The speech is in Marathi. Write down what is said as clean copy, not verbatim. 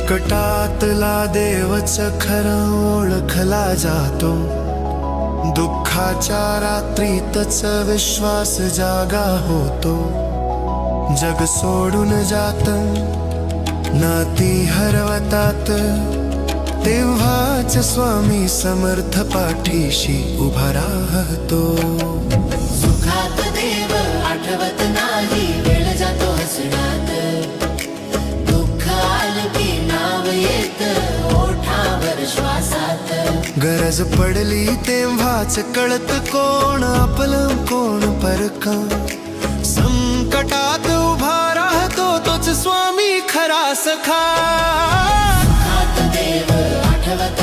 संकटातला देवच खरं ओळखला जातो, दुःखाच्या रात्रीतच विश्वास जागा होतो. जग सोडून जात नाती हरवतात, तेव्हाच स्वामी समर्थ पाठीशी उभा राहतो. सुखात देव आठवत नाही, वेळ जातो हसण्यात, दुःख आलं की नाव येत ओठावर श्वासात. गरज पडली तेव्हाच कळत कोण आपलं कोण परका, संकटात उभा राहतो तोच स्वामी खरा सखा. सुखात देव आठवत